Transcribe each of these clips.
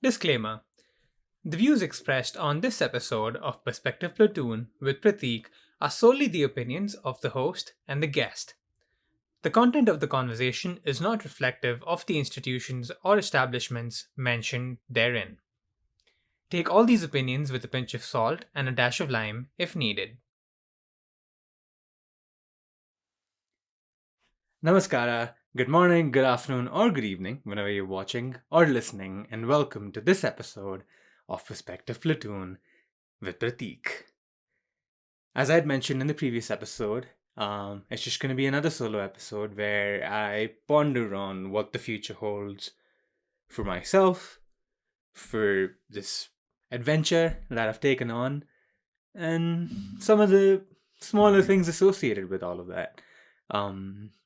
Disclaimer: the views expressed on this episode of Perspective Platoon with Prateek are solely the opinions of the host and the guest. The content of the conversation is not reflective of the institutions or establishments mentioned therein. Take all these opinions with a pinch of salt and a dash of lime if needed. Namaskara, good morning, good afternoon, or good evening, whenever you're watching or listening, and welcome to this episode of Perspective Platoon with Prateek. As I'd mentioned in the previous episode, it's just going to be another solo episode where I ponder on what the future holds for myself, for this adventure that I've taken on, and some of the smaller things associated with all of that.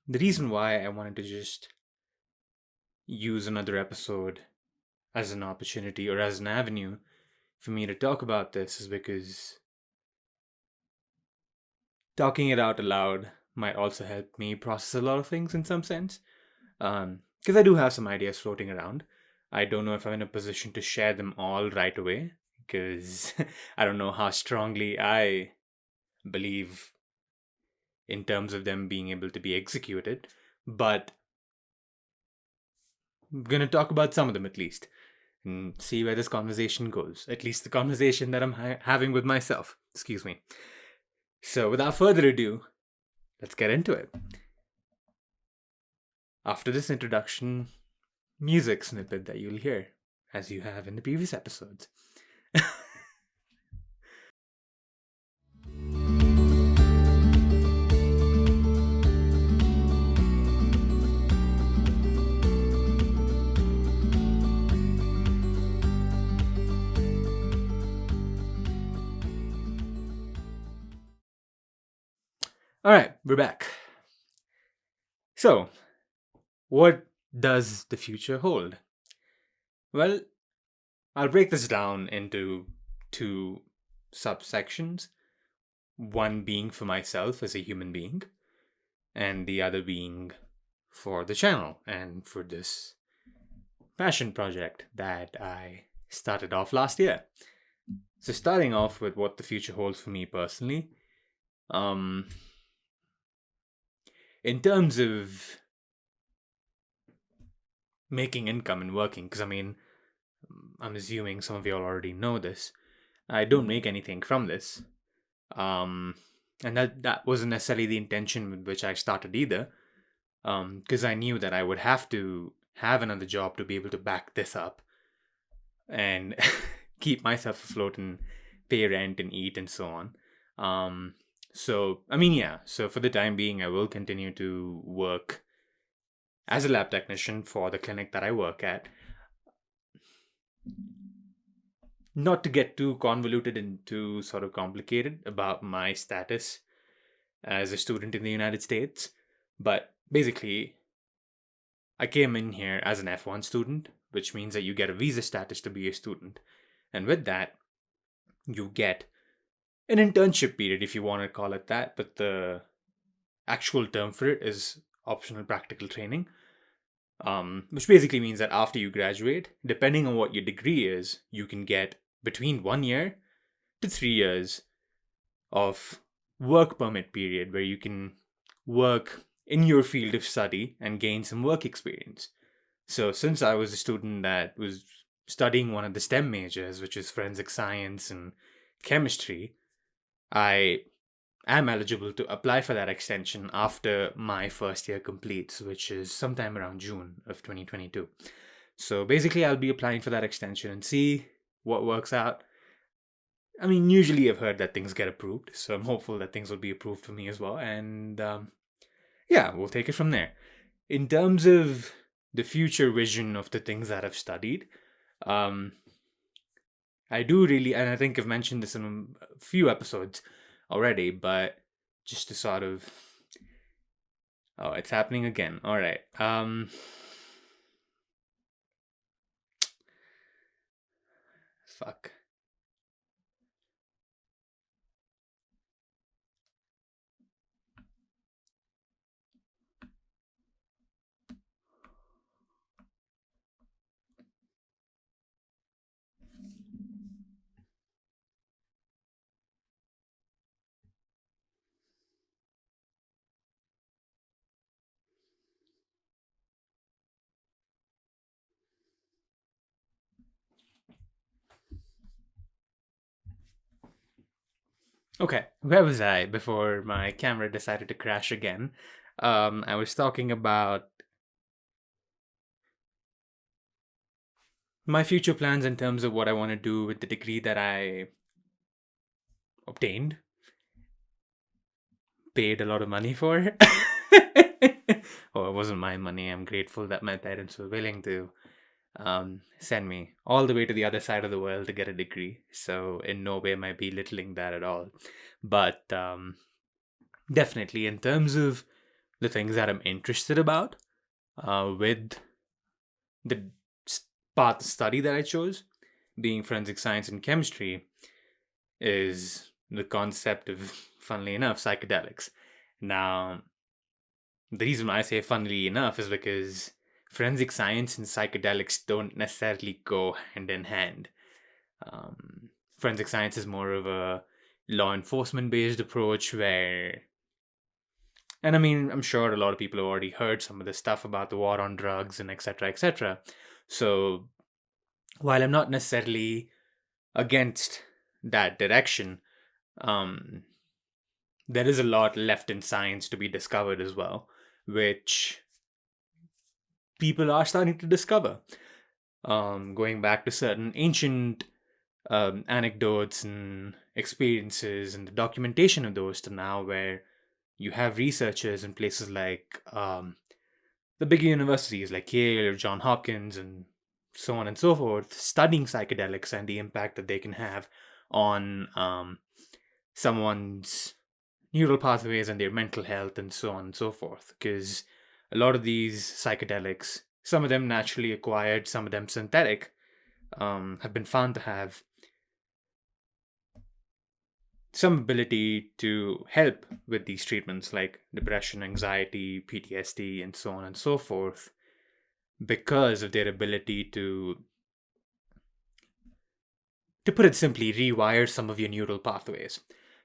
The reason why I wanted to just use another episode as an opportunity or as an avenue for me to talk about this is because talking it out aloud might also help me process a lot of things in some sense. Because I do have some ideas floating around. I don't know if I'm in a position to share them all right away because I don't know how strongly I believe in terms of them being able to be executed, but I'm going to talk about some of them at least and see where this conversation goes. At least the conversation that I'm having with myself. Excuse me. So without further ado, let's get into it. After this introduction, music snippet that you'll hear, as you have in the previous episodes. All right, we're back. So, what does the future hold? Well, I'll break this down into two subsections. One being for myself as a human being, and the other being for the channel and for this passion project that I started off last year. So, starting off with what the future holds for me personally, in terms of making income and working, because I'm assuming some of you all already know this, I don't make anything from this. And that wasn't necessarily the intention with which I started either, because I knew that I would have to have another job to be able to back this up and keep myself afloat and pay rent and eat and so on. So for the time being, I will continue to work as a lab technician for the clinic that I work at. Not to get too convoluted and too sort of complicated about my status as a student in the United States, but basically, I came in here as an F1 student, which means that you get a visa status to be a student. And with that, you get an internship period, if you want to call it that, but the actual term for it is optional practical training, which basically means that after you graduate, depending on what your degree is, you can get between 1 year to 3 years of work permit period where you can work in your field of study and gain some work experience. So since I was a student that was studying one of the STEM majors, which is forensic science and chemistry, I am eligible to apply for that extension after my first year completes, which is sometime around June of 2022. So basically, I'll be applying for that extension and see what works out. I mean, usually I've heard that things get approved, so I'm hopeful that things will be approved for me as well. And we'll take it from there. In terms of the future vision of the things that I've studied, I do really, and I think I've mentioned this in a few episodes already, but just to sort of, oh, it's happening again. All right. Fuck. Okay, where was I before my camera decided to crash again? I was talking about my future plans in terms of what I want to do with the degree that I obtained, paid a lot of money for. Oh, it wasn't my money. I'm grateful that my parents were willing to send me all the way to the other side of the world to get a degree. So, in no way am I belittling that at all. But definitely, in terms of the things that I'm interested about, with the path of study that I chose, being forensic science and chemistry, is the concept of, funnily enough, psychedelics. Now, the reason why I say funnily enough is because forensic science and psychedelics don't necessarily go hand in hand. Forensic science is more of a law enforcement based approach where, and I mean, I'm sure a lot of people have already heard some of the stuff about the war on drugs and etc. etc. So while I'm not necessarily against that direction, um, there is a lot left in science to be discovered as well, which people are starting to discover. Going back to certain ancient anecdotes and experiences and the documentation of those to now, where you have researchers in places like the big universities like Yale or John Hopkins and so on and so forth, studying psychedelics and the impact that they can have on someone's neural pathways and their mental health and so on and so forth. Because a lot of these psychedelics, some of them naturally acquired, some of them synthetic, have been found to have some ability to help with these treatments like depression, anxiety, PTSD, and so on and so forth, because of their ability to put it simply, rewire some of your neural pathways.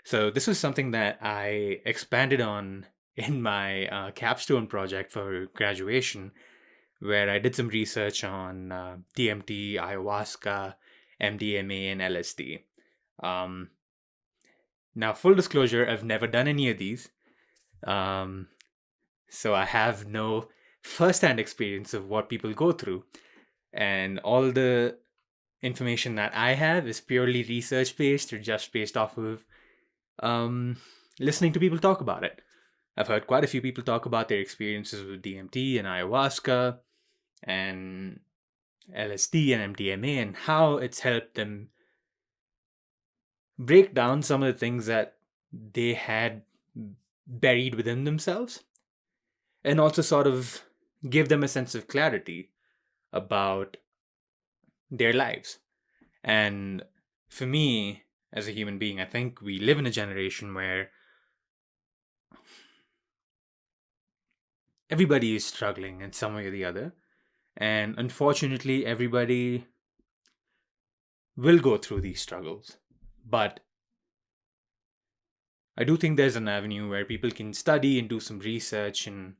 So this was something that I expanded on in my capstone project for graduation, where I did some research on DMT, ayahuasca, MDMA, and LSD. Um, Now, full disclosure, I've never done any of these, um, so I have no first-hand experience of what people go through, and all the information that I have is purely research based or just based off of um, listening to people talk about it. I've heard quite a few people talk about their experiences with DMT and ayahuasca and LSD and MDMA and how it's helped them break down some of the things that they had buried within themselves and also sort of give them a sense of clarity about their lives. And for me, as a human being, I think we live in a generation where everybody is struggling in some way or the other. And unfortunately, everybody will go through these struggles. But I do think there's an avenue where people can study and do some research and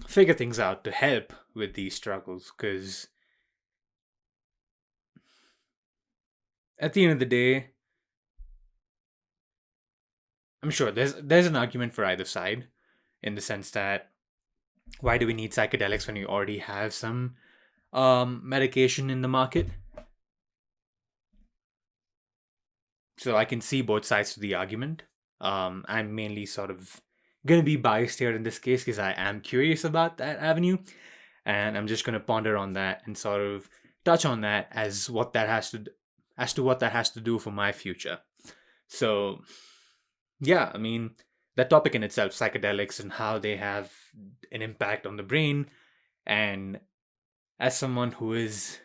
figure things out to help with these struggles. Because at the end of the day, I'm sure there's an argument for either side in the sense that why do we need psychedelics when we already have some medication in the market? So I can see both sides to the argument. I'm mainly sort of going to be biased here in this case because I am curious about that avenue, and I'm just going to ponder on that and sort of touch on that as what that has to as to what that has to do for my future. So yeah, I mean that topic in itself, psychedelics and how they have an impact on the brain, and as someone who has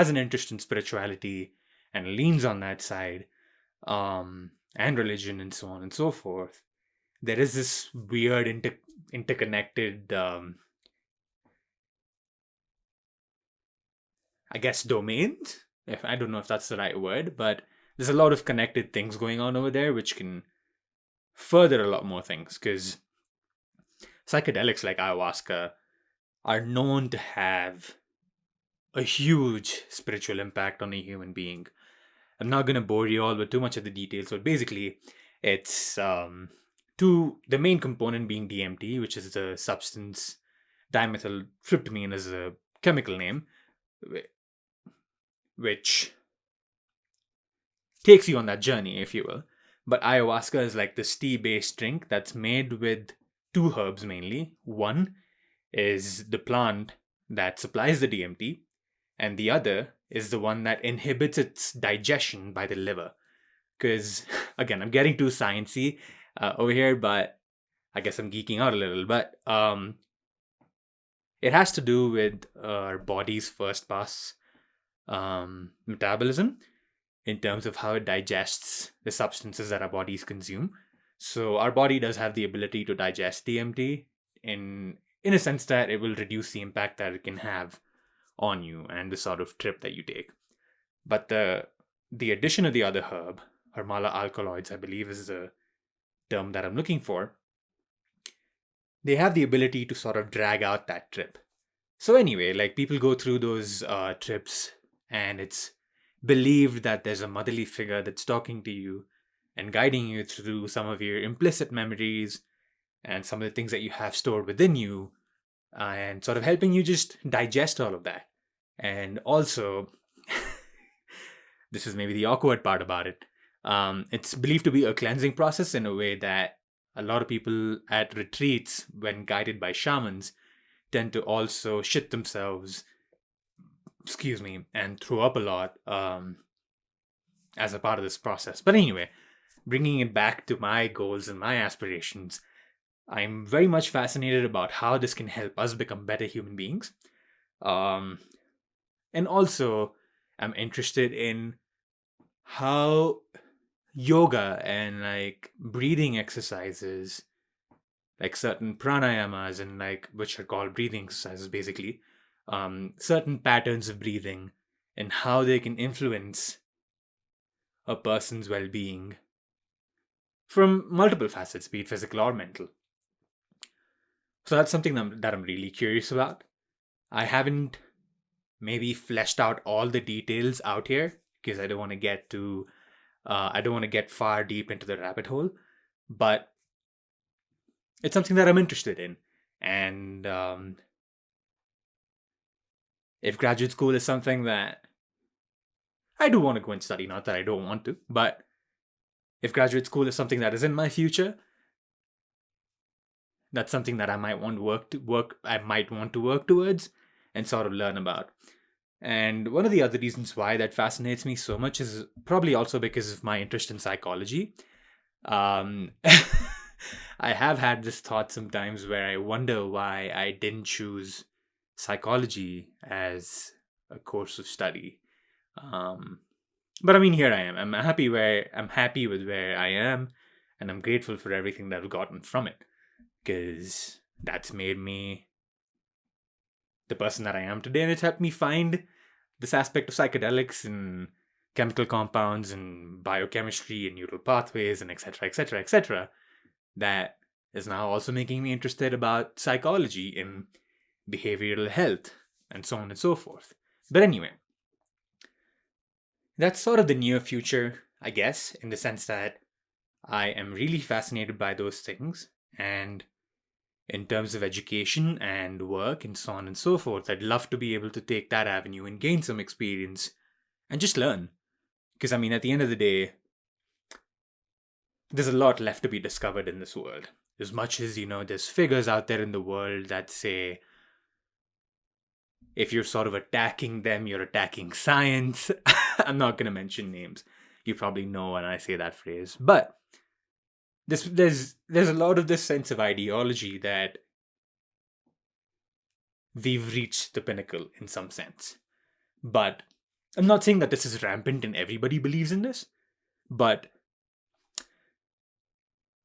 an interest in spirituality and leans on that side, and religion and so on and so forth, there is this weird interconnected, I guess, domains. If I don't know if that's the right word, but there's a lot of connected things going on over there, which can further a lot more things. Because psychedelics like ayahuasca are known to have a huge spiritual impact on a human being. I'm not going to bore you all with too much of the details, but basically, it's the main component being DMT, which is the substance. Dimethyltryptamine is a chemical name, which takes you on that journey, if you will. But ayahuasca is like this tea-based drink that's made with two herbs mainly. One is the plant that supplies the DMT, and the other is the one that inhibits its digestion by the liver. Because, again, I'm getting too sciencey over here, but I guess I'm geeking out a little. But it has to do with our body's first pass metabolism in terms of how it digests the substances that our bodies consume. So our body does have the ability to digest DMT in a sense that it will reduce the impact that it can have on you and the sort of trip that you take. But the addition of the other herb, Hermala alkaloids, I believe is the term that I'm looking for, they have the ability to sort of drag out that trip. So anyway, like people go through those trips and it's believed that there's a motherly figure that's talking to you and guiding you through some of your implicit memories and some of the things that you have stored within you and sort of helping you just digest all of that. And also, this is maybe the awkward part about it. It's believed to be a cleansing process in a way that a lot of people at retreats, when guided by shamans, tend to also shit themselves, and throw up a lot as a part of this process. But anyway, bringing it back to my goals and my aspirations, I'm very much fascinated about how this can help us become better human beings. And also, I'm interested in how yoga and like breathing exercises, like certain pranayamas and like which are called breathing exercises basically, certain patterns of breathing and how they can influence a person's well-being from multiple facets, be it physical or mental. So that's something that I'm really curious about. I haven't maybe fleshed out all the details out here because I don't want to get far deep into the rabbit hole, but it's something that I'm interested in. And if graduate school is something that I do want to go and study, not that I don't want to, but if graduate school is something that is in my future, that's something that I might want to work towards and sort of learn about. And one of the other reasons why that fascinates me so much is probably also because of my interest in psychology. I have had this thought sometimes where I wonder why I didn't choose psychology as a course of study. But I mean, here I am. I'm happy with where I am, and I'm grateful for everything that I've gotten from it, because that's made me the person that I am today, and it's helped me find this aspect of psychedelics and chemical compounds and biochemistry and neural pathways and etc., etc., etc., that is now also making me interested about psychology in behavioral health and so on and so forth. But anyway, that's sort of the near future, I guess, in the sense that I am really fascinated by those things, and in terms of education and work and so on and so forth, I'd love to be able to take that avenue and gain some experience and just learn. Because, I mean, at the end of the day, there's a lot left to be discovered in this world. As much as, there's figures out there in the world that say, if you're sort of attacking them, you're attacking science. I'm not going to mention names. You probably know when I say that phrase. But there's a lot of this sense of ideology that we've reached the pinnacle in some sense. But I'm not saying that this is rampant and everybody believes in this, but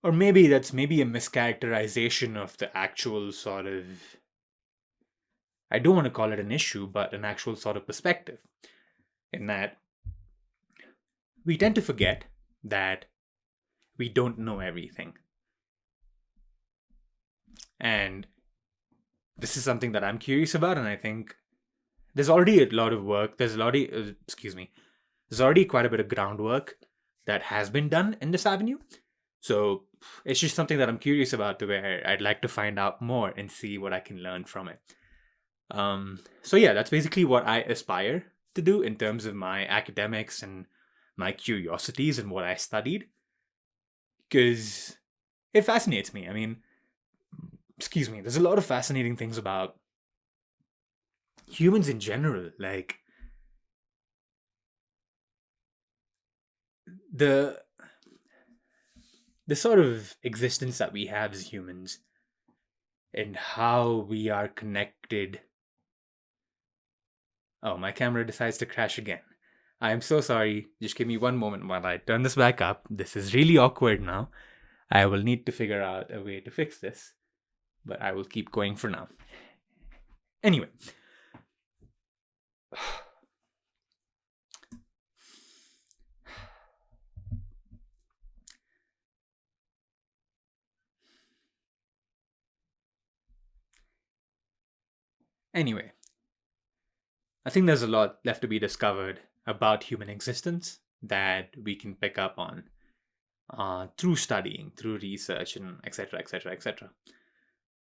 or maybe that's a mischaracterization of the actual sort of, I don't want to call it an issue, but an actual sort of perspective, in that we tend to forget that we don't know everything. And this is something that I'm curious about, and I think there's already a lot of work. There's there's already quite a bit of groundwork that has been done in this avenue. So it's just something that I'm curious about, to where I'd like to find out more and see what I can learn from it. So yeah, that's basically what I aspire to do in terms of my academics and my curiosities and what I studied, because it fascinates me. I mean, excuse me, there's a lot of fascinating things about humans in general, like the the sort of existence that we have as humans and how we are connected. Oh, my camera decides to crash again. I am so sorry. Just give me one moment while I turn this back up. This is really awkward now. I will need to figure out a way to fix this, but I will keep going for now. Anyway. Anyway, I think there's a lot left to be discovered about human existence that we can pick up on through studying, through research, and etc., etc., etc.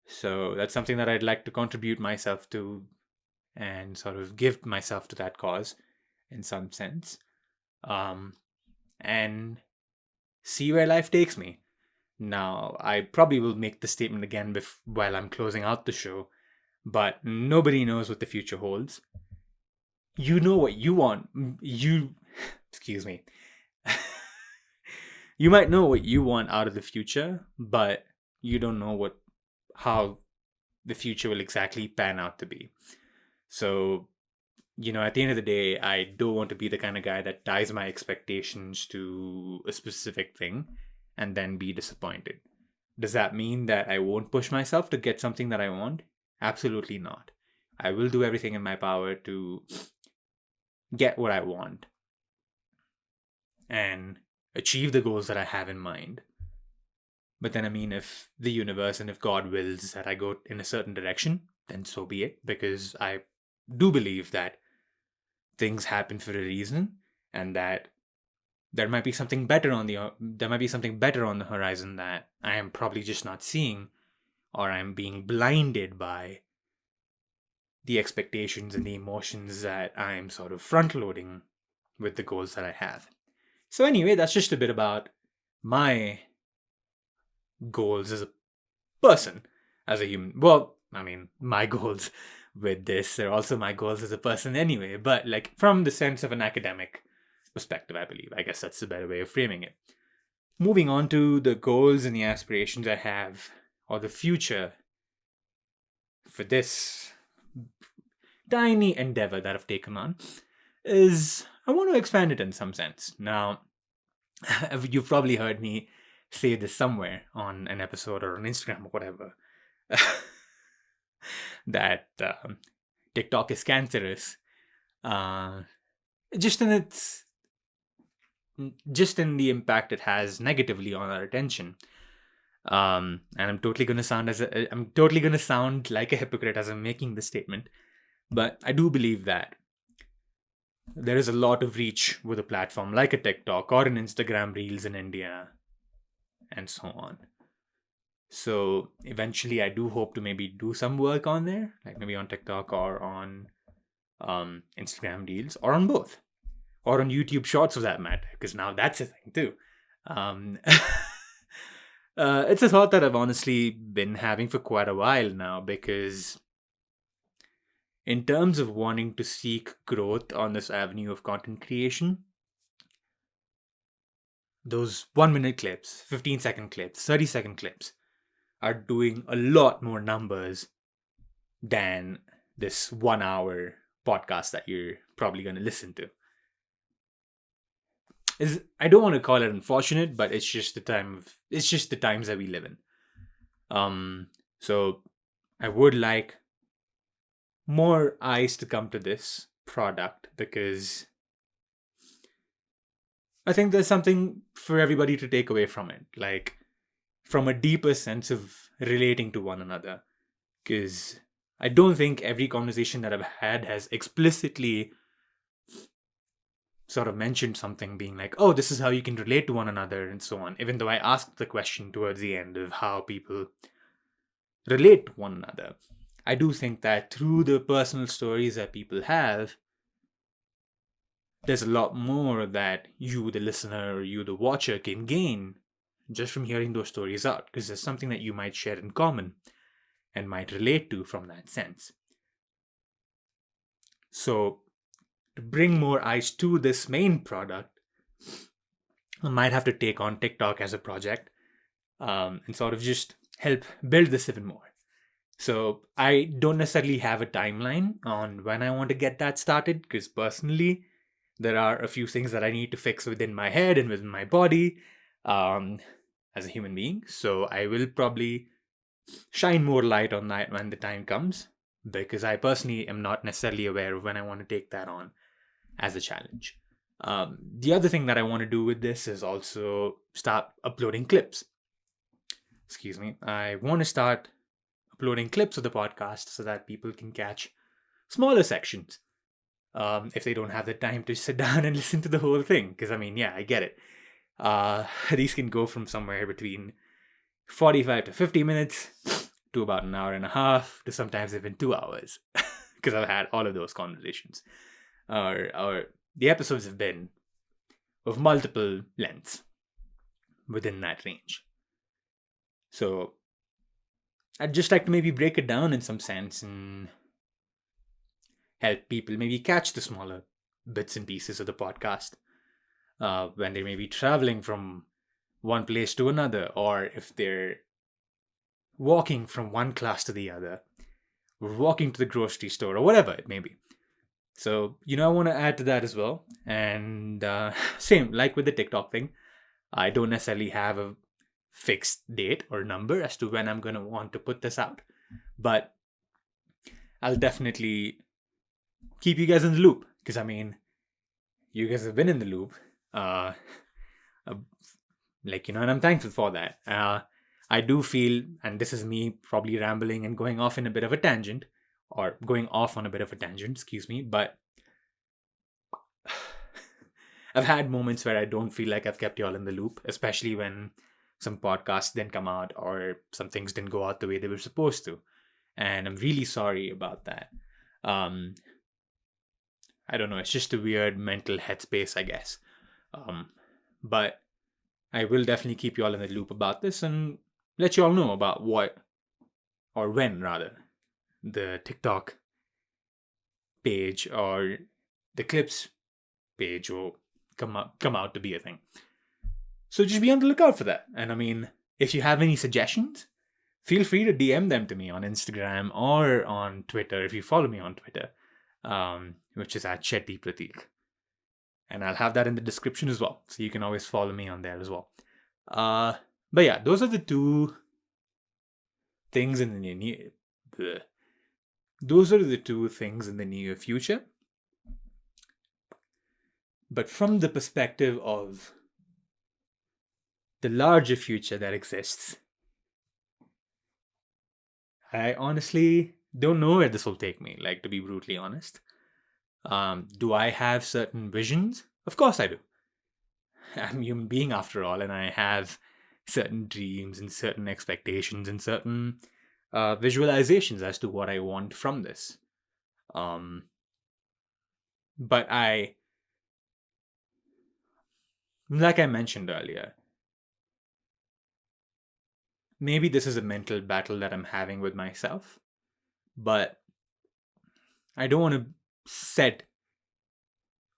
So that's something that I'd like to contribute myself to and sort of give myself to that cause in some sense, and see where life takes me. Now, I probably will make the statement again while I'm closing out the show, but nobody knows what the future holds. You know what you want. Excuse me. You might know what you want out of the future, but you don't know how the future will exactly pan out to be. So, at the end of the day, I don't want to be the kind of guy that ties my expectations to a specific thing and then be disappointed. Does that mean that I won't push myself to get something that I want? Absolutely not. I will do everything in my power to get what I want and achieve the goals that I have in mind. But then, I mean, if the universe and if God wills that I go in a certain direction, then so be it, because I do believe that things happen for a reason, and that there might be something better on the horizon that I am probably just not seeing, or I'm being blinded by the expectations and the emotions that I'm sort of front loading with the goals that I have. So anyway, that's just a bit about my goals as a person, as a human. Well, I mean, my goals with this are also my goals as a person anyway, but like from the sense of an academic perspective, I believe. I guess that's the better way of framing it. Moving on to the goals and the aspirations I have, or the future for this tiny endeavor that I've taken on, is I want to expand it in some sense. Now, you've probably heard me say this somewhere on an episode or on Instagram or whatever, that TikTok is cancerous. Just in the impact it has negatively on our attention. And I'm totally gonna sound like a hypocrite as I'm making this statement, but I do believe that there is a lot of reach with a platform like a TikTok or an Instagram Reels in India, and so on. So eventually, I do hope to maybe do some work on there, like maybe on TikTok or on Instagram Reels, or on both, or on YouTube Shorts for that matter, because now that's a thing too. It's a thought that I've honestly been having for quite a while now, because in terms of wanting to seek growth on this avenue of content creation, those 1 minute clips, 15-second clips, 30-second clips are doing a lot more numbers than this 1 hour podcast that you're probably going to listen to. I don't want to call it unfortunate, but it's just the times that we live in. So I would like more eyes to come to this product, because I think there's something for everybody to take away from it, like from a deeper sense of relating to one another. Because I don't think every conversation that I've had has explicitly sort of mentioned something being like, oh, this is how you can relate to one another and so on, even though I asked the question towards the end of how people relate to one another. I do think that through the personal stories that people have, there's a lot more that you, the listener, or you, the watcher, can gain just from hearing those stories out, because there's something that you might share in common and might relate to from that sense. So, to bring more eyes to this main product, I might have to take on TikTok as a project, and sort of just help build this even more. So I don't necessarily have a timeline on when I want to get that started, because personally, there are a few things that I need to fix within my head and within my body um, as a human being. So I will probably shine more light on that when the time comes, because I personally am not necessarily aware of when I want to take that on as a challenge. The other thing that I want to do with this is also start uploading clips. Excuse me. I want to start uploading clips of the podcast so that people can catch smaller sections if they don't have the time to sit down and listen to the whole thing. Because, I mean, yeah, I get it. These can go from somewhere between 45 to 50 minutes to about an hour and a half to sometimes even 2 hours, because I've had all of those conversations. Or the episodes have been of multiple lengths within that range. So I'd just like to maybe break it down in some sense and help people maybe catch the smaller bits and pieces of the podcast when they may be traveling from one place to another, or if they're walking from one class to the other, or walking to the grocery store, or whatever it may be. So, I want to add to that as well. And same, like with the TikTok thing, I don't necessarily have a fixed date or number as to when I'm going to want to put this out. But I'll definitely keep you guys in the loop, because, I mean, you guys have been in the loop. And I'm thankful for that. I do feel, and this is me probably rambling and going off in a bit of a tangent, or going off on a bit of a tangent, excuse me, but I've had moments where I don't feel like I've kept you all in the loop, especially when some podcasts didn't come out or some things didn't go out the way they were supposed to. And I'm really sorry about that. I don't know, it's just a weird mental headspace, I guess. But I will definitely keep you all in the loop about this and let you all know about what, or when rather, the TikTok page or the clips page will come out to be a thing. So just be on the lookout for that. And I mean, if you have any suggestions, feel free to DM them to me on Instagram or on Twitter if you follow me on Twitter, which is at Shetty Prateek. And I'll have that in the description as well, so you can always follow me on there as well. But yeah, those are the two things in the near. Those are the two things in the near future. But from the perspective of the larger future that exists, I honestly don't know where this will take me, like, to be brutally honest. Do I have certain visions? Of course I do. I'm a human being after all, and I have certain dreams and certain expectations and certain visualizations as to what I want from this. But like I mentioned earlier, maybe this is a mental battle that I'm having with myself, but I don't want to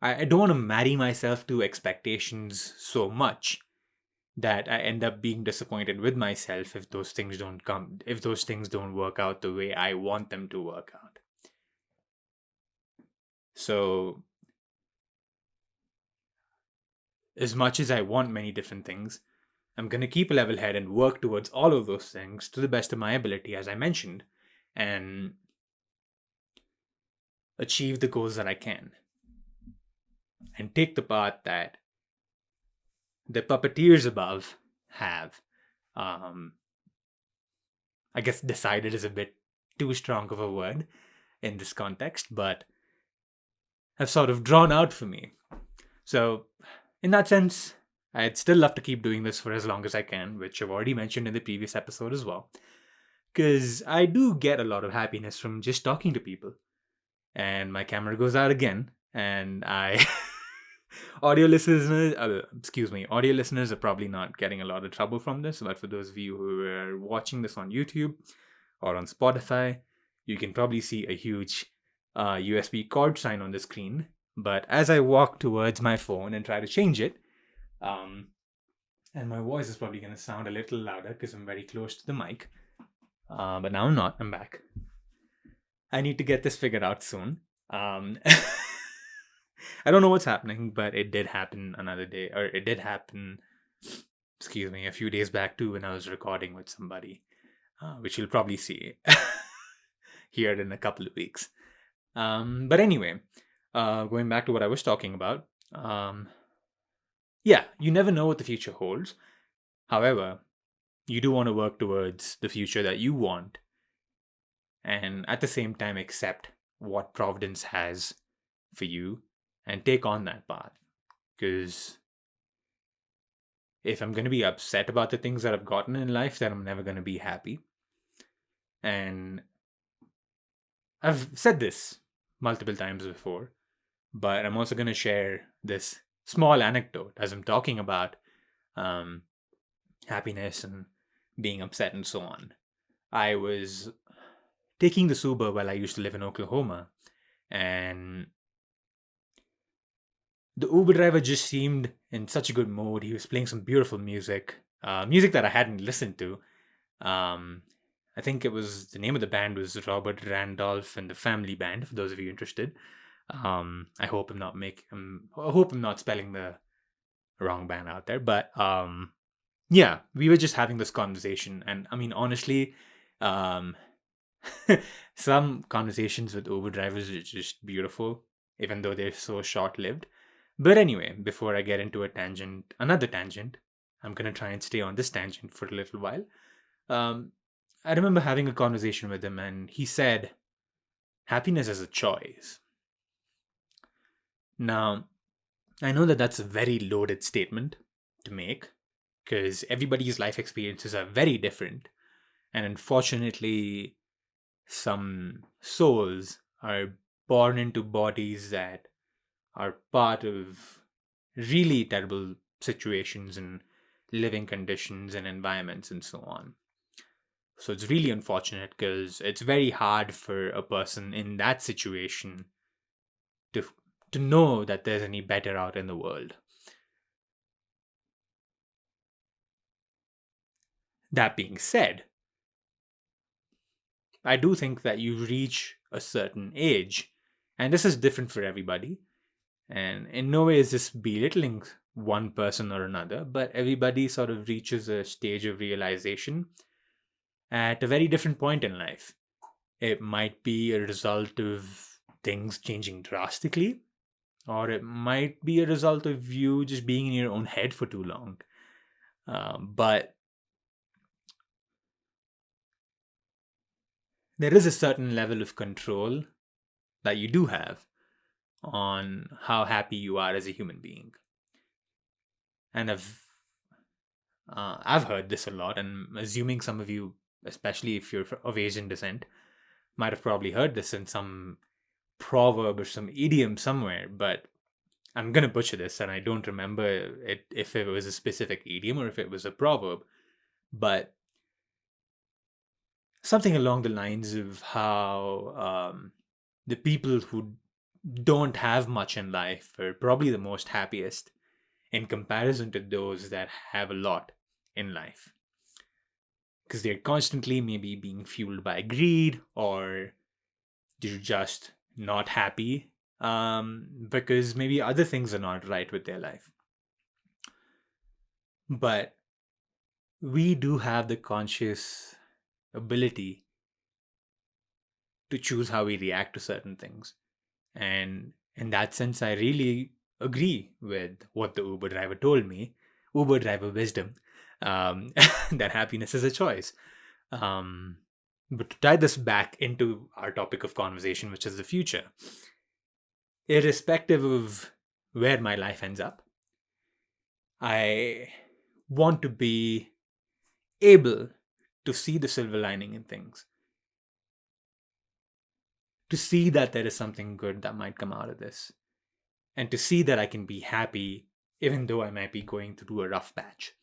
I don't want to marry myself to expectations so much that I end up being disappointed with myself if those things don't work out the way I want them to work out. So, as much as I want many different things, I'm going to keep a level head and work towards all of those things to the best of my ability, as I mentioned, and achieve the goals that I can. And take the path that the puppeteers above have, I guess decided is a bit too strong of a word in this context, but have sort of drawn out for me. So, in that sense, I'd still love to keep doing this for as long as I can, which I've already mentioned in the previous episode as well. Because I do get a lot of happiness from just talking to people. And my camera goes out again, and I. Audio listeners are probably not getting a lot of trouble from this, but for those of you who are watching this on YouTube or on Spotify, you can probably see a huge USB cord sign on the screen. But as I walk towards my phone and try to change it, and my voice is probably going to sound a little louder because I'm very close to the mic. But now I'm not. I'm back. I need to get this figured out soon. I don't know what's happening, but it did happen another day, or it did happen, a few days back too when I was recording with somebody, which you'll probably see here in a couple of weeks. But anyway, going back to what I was talking about, yeah, you never know what the future holds. However, you do want to work towards the future that you want, and at the same time accept what Providence has for you and take on that path. Because if I'm going to be upset about the things that I've gotten in life, then I'm never going to be happy. And I've said this multiple times before, but I'm also going to share this small anecdote as I'm talking about happiness and being upset and so on. I was taking the Uber while I used to live in Oklahoma, and the Uber driver just seemed in such a good mood. He was playing some beautiful music, music that I hadn't listened to. I think it was the name of the band was Robert Randolph and the Family Band. For those of you interested, I hope I hope I'm not spelling the wrong band out there. But yeah, we were just having this conversation, and I mean, honestly, um, some conversations with Uber drivers are just beautiful, even though they're so short-lived. But anyway, before I get into another tangent, I'm gonna try and stay on this tangent for a little while. I remember having a conversation with him, and he said, "Happiness is a choice." Now, I know that that's a very loaded statement to make because everybody's life experiences are very different, and unfortunately, some souls are born into bodies that are part of really terrible situations and living conditions and environments and so on. So it's really unfortunate because it's very hard for a person in that situation to to know that there's any better out in the world. That being said, I do think that you reach a certain age, and this is different for everybody, and in no way is this belittling one person or another, but everybody sort of reaches a stage of realization at a very different point in life. It might be a result of things changing drastically, or it might be a result of you just being in your own head for too long. But there is a certain level of control that you do have on how happy you are as a human being. And I've heard this a lot, and I'm assuming some of you, especially if you're of Asian descent, might have probably heard this in some proverb or some idiom somewhere, but I'm gonna butcher this, and I don't remember it if it was a specific idiom or if it was a proverb, but something along the lines of how the people who don't have much in life are probably the most happiest in comparison to those that have a lot in life, because they're constantly maybe being fueled by greed, or they're just not happy because maybe other things are not right with their life. But we do have the conscious ability to choose how we react to certain things. And in that sense, I really agree with what the Uber driver told me, Uber driver wisdom, that happiness is a choice. But to tie this back into our topic of conversation, which is the future, irrespective of where my life ends up. I want to be able to see the silver lining in things, to see that there is something good that might come out of this, and to see that I can be happy even though I might be going through a rough patch.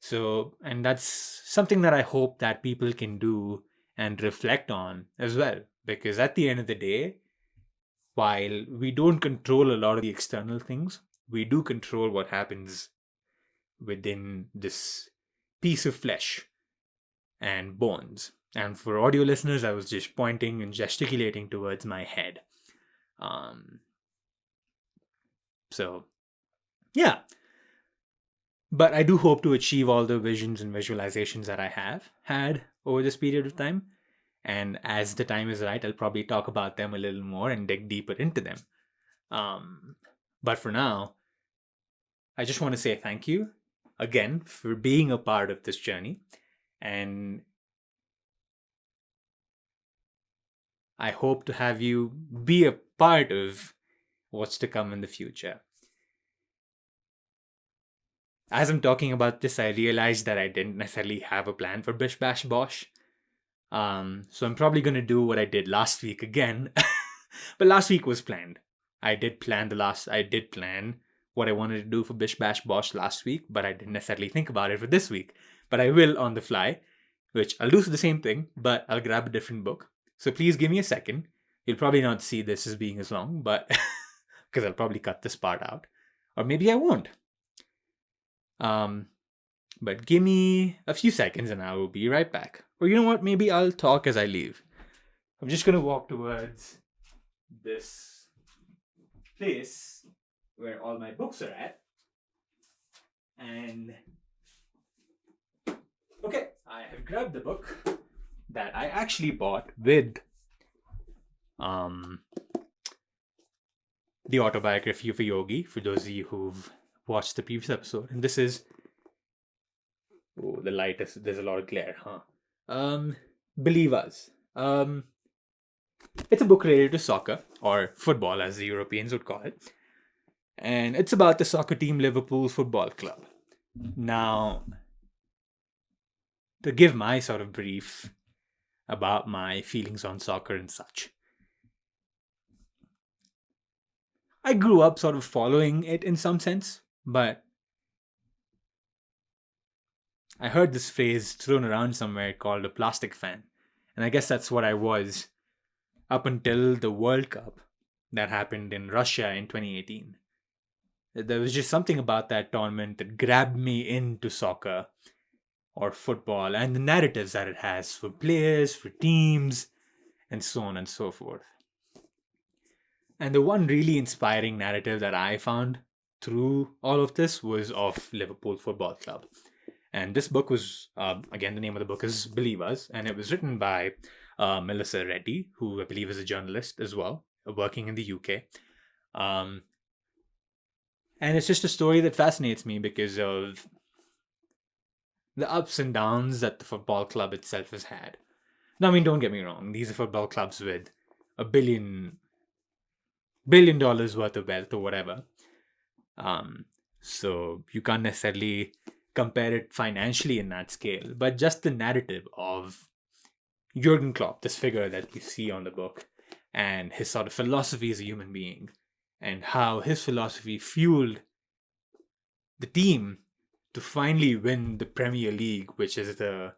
So, and that's something that I hope that people can do and reflect on as well, because at the end of the day, while we don't control a lot of the external things, we do control what happens within this piece of flesh and bones. And for audio listeners, I was just pointing and gesticulating towards my head. So, yeah. But I do hope to achieve all the visions and visualizations that I have had over this period of time. And as the time is right, I'll probably talk about them a little more and dig deeper into them. But for now, I just want to say thank you again for being a part of this journey. And I hope to have you be a part of what's to come in the future. As I'm talking about this, I realized that I didn't necessarily have a plan for Bish Bash Bosh. So I'm probably going to do what I did last week again. But last week was planned. I did plan what I wanted to do for Bish Bash Bosh last week, but I didn't necessarily think about it for this week. But I will on the fly, which I'll do the same thing, but I'll grab a different book. So please give me a second. You'll probably not see this as being as long, but because I'll probably cut this part out. Or maybe I won't. But give me a few seconds and I will be right back. Or you know what? Maybe I'll talk as I leave. I'm just going to walk towards this place where all my books are at. And okay, I have grabbed the book that I actually bought with the autobiography of a yogi, for those of you who've watched the previous episode. And this is, oh, the light is, there's a lot of glare, huh? Believe Us. It's a book related to soccer, or football as the Europeans would call it. And it's about the soccer team Liverpool Football Club. Now, to give my sort of brief about my feelings on soccer and such, I grew up sort of following it in some sense, but I heard this phrase thrown around somewhere called a plastic fan. And I guess that's what I was up until the World Cup that happened in Russia in 2018. There was just something about that tournament that grabbed me into soccer or football and the narratives that it has for players, for teams, and so on and so forth. And the one really inspiring narrative that I found through all of this was of Liverpool Football Club. And this book was, again, the name of the book is Believe Us, and it was written by Melissa Reddy, who I believe is a journalist as well, working in the UK. And it's just a story that fascinates me because of the ups and downs that the football club itself has had. Now, I mean, don't get me wrong. These are football clubs with $1 billion worth of wealth or whatever. So you can't necessarily compare it financially in that scale, but just the narrative of Jurgen Klopp, this figure that you see on the book, and his sort of philosophy as a human being, and how his philosophy fueled the team to finally win the Premier League, which is the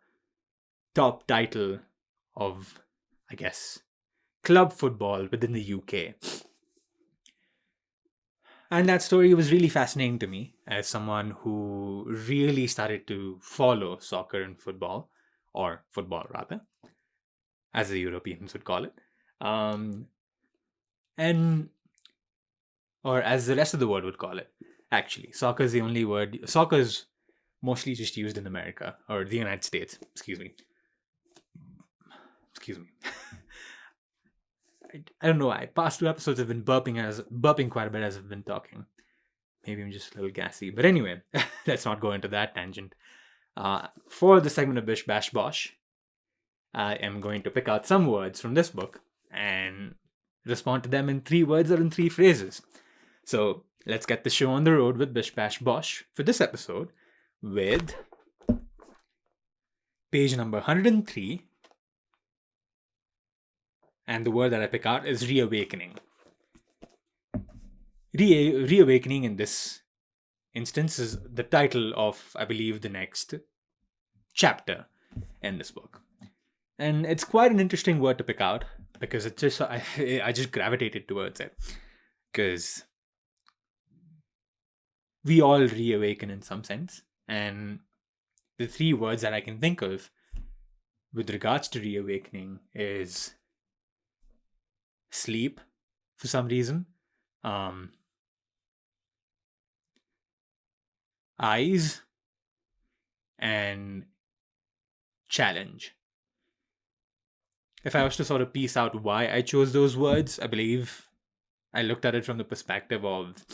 top title of, I guess, club football within the UK. And that story was really fascinating to me as someone who really started to follow soccer and football, or football rather, as the Europeans would call it. Or as the rest of the world would call it. Actually, soccer is the only word. Soccer is mostly just used in America, or the United States. Excuse me. I don't know. Past 2 episodes have been burping quite a bit as I've been talking. Maybe I'm just a little gassy. But anyway, let's not go into that tangent. For the segment of Bish Bash Bosh, I am going to pick out some words from this book and respond to them in 3 words or in 3 phrases. So let's get the show on the road with Bish Bash Bosh for this episode with page number 103. And the word that I pick out is reawakening. Reawakening in this instance is the title of, I believe, the next chapter in this book. And it's quite an interesting word to pick out because it just I just gravitated towards it. Because we all reawaken in some sense. And the three words that I can think of with regards to reawakening is sleep, for some reason, eyes, and challenge. If I was to sort of piece out why I chose those words, I believe I looked at it from the perspective of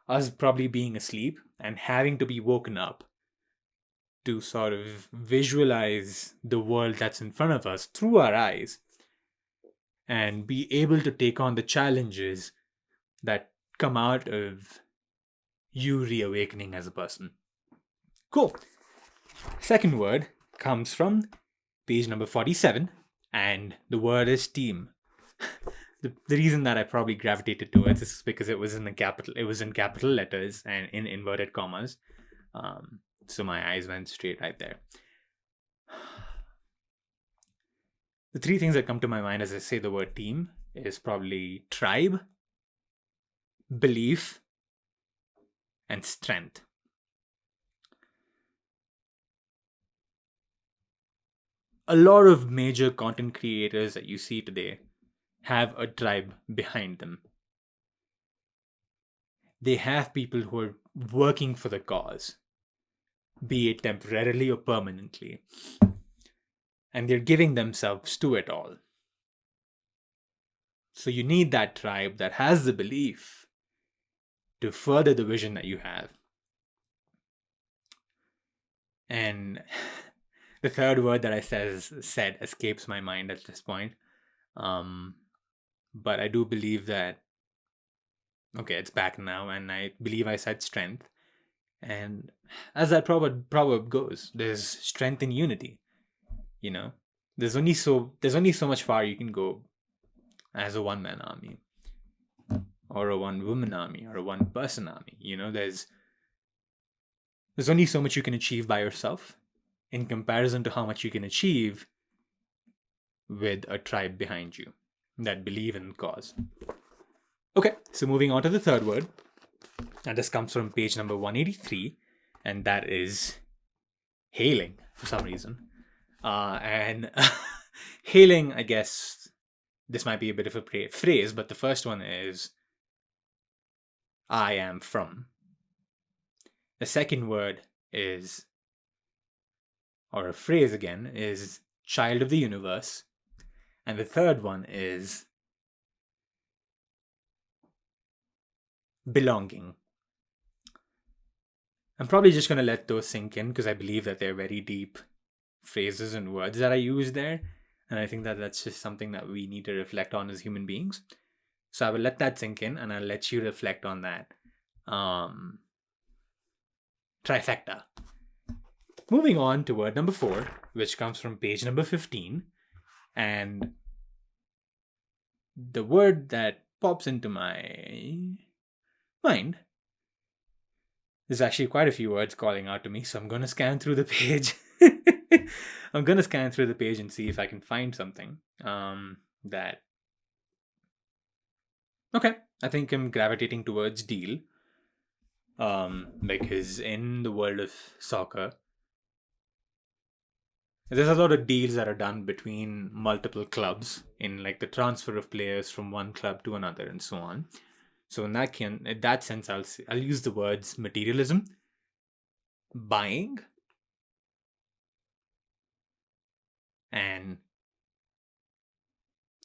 us probably being asleep and having to be woken up to sort of visualize the world that's in front of us through our eyes and be able to take on the challenges that come out of you reawakening as a person. Cool. Second word comes from page number 47, and the word is team. The reason that I probably gravitated towards this is because it was in capital letters and in inverted commas. So my eyes went straight right there. The three things that come to my mind as I say the word team is probably tribe, belief, and strength. A lot of major content creators that you see today have a tribe behind them. They have people who are working for the cause, be it temporarily or permanently. And they're giving themselves to it all. So you need that tribe that has the belief to further the vision that you have. And the third word that I said escapes my mind at this point. But I do believe that, okay, it's back now, and I believe I said strength. And as that proverb goes, there's strength in unity. You know, there's only so much far you can go as a one-man army, or a one-woman army, or a one-person army. You know, there's only so much you can achieve by yourself in comparison to how much you can achieve with a tribe behind you that believe in the cause. Okay, so moving on to the third word, and this comes from page number 183, and that is hailing for some reason. And hailing, I guess this might be a bit of a phrase, but the first one is I am from. The second word is, or a phrase again, is child of the universe. And the third one is belonging. I'm probably just going to let those sink in because I believe that they're very deep phrases and words that I use there. And I think that that's just something that we need to reflect on as human beings. So I will let that sink in and I'll let you reflect on that. Trifecta. Moving on to word number 4, which comes from page number 15. And the word that pops into my mind, there's actually quite a few words calling out to me, so I'm going to scan through the page. I'm going to scan through the page and see if I can find something that... Okay, I think I'm gravitating towards deal. Because in the world of soccer, there's a lot of deals that are done between multiple clubs in like the transfer of players from one club to another and so on. So in that sense, I'll use the words materialism, buying, and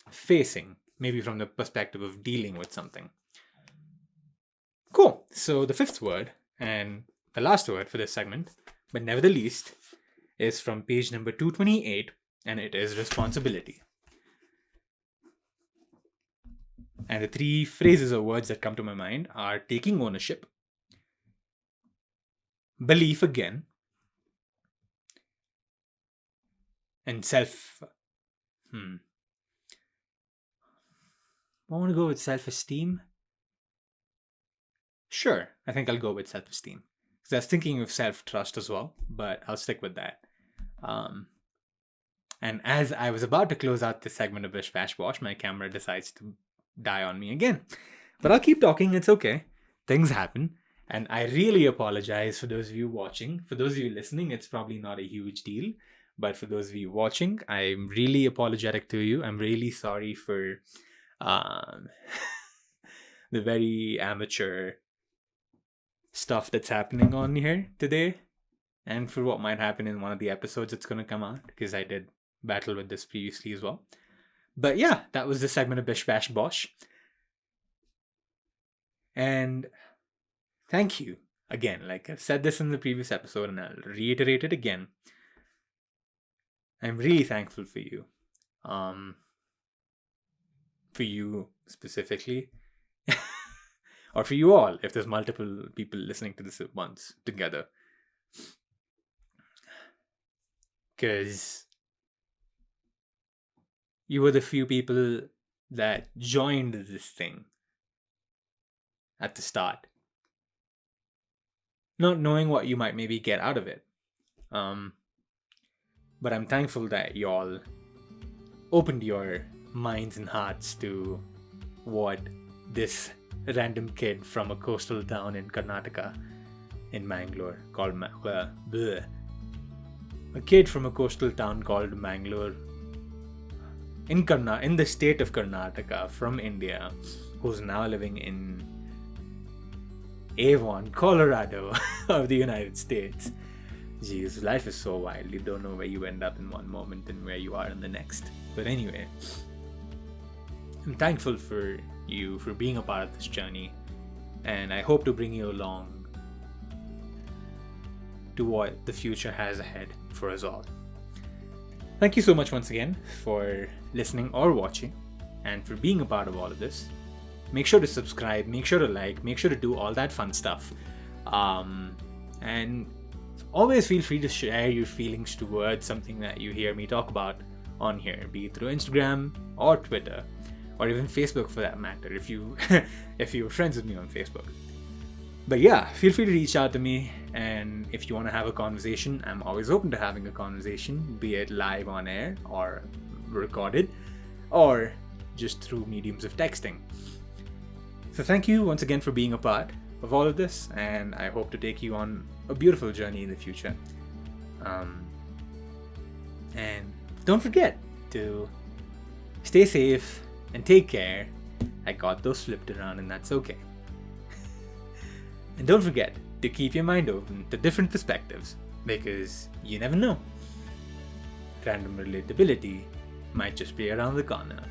facing, maybe from the perspective of dealing with something. Cool. So the fifth word and the last word for this segment, but never the least, is from page number 228, and it is responsibility. And the three phrases or words that come to my mind are taking ownership, belief again, and self. I want to go with self-esteem. Sure, I think I'll go with self-esteem. Because I was thinking of self-trust as well, but I'll stick with that. And as I was about to close out this segment of Bish Bash Bosh, my camera decides to die on me again. But I'll keep talking, it's okay. Things happen. And I really apologize for those of you watching. For those of you listening, it's probably not a huge deal. But for those of you watching, I'm really apologetic to you. I'm really sorry for the very amateur stuff that's happening on here today. And for what might happen in one of the episodes that's going to come out. Because I did battle with this previously as well. But yeah, that was the segment of Bish Bash Bosh. And thank you again. Like I've said this in the previous episode and I'll reiterate it again. I'm really thankful for you. For you specifically. Or for you all, if there's multiple people listening to this at once together. Because you were the few people that joined this thing at the start. Not knowing what you might maybe get out of it. But I'm thankful that y'all opened your minds and hearts to what this random kid from a coastal town in Karnataka, in Mangalore, called a kid from a coastal town called Mangalore in the state of Karnataka from India, who's now living in Avon, Colorado of the United States. Jeez, life is so wild. You don't know where you end up in one moment and where you are in the next. But anyway, I'm thankful for you for being a part of this journey, and I hope to bring you along to what the future has ahead for us all. Thank you so much once again for listening or watching and for being a part of all of this. Make sure to subscribe, make sure to like, make sure to do all that fun stuff. And always feel free to share your feelings towards something that you hear me talk about on here, be it through Instagram or Twitter or even Facebook for that matter, if you're friends with me on Facebook. But yeah, feel free to reach out to me, and if you want to have a conversation, I'm always open to having a conversation, be it live on air or recorded, or just through mediums of texting. So thank you once again for being a part of all of this, and I hope to take you on a beautiful journey in the future. And don't forget to stay safe and take care. I got those flipped around and that's okay. And don't forget to keep your mind open to different perspectives, because you never know. Random relatability might just be around the corner.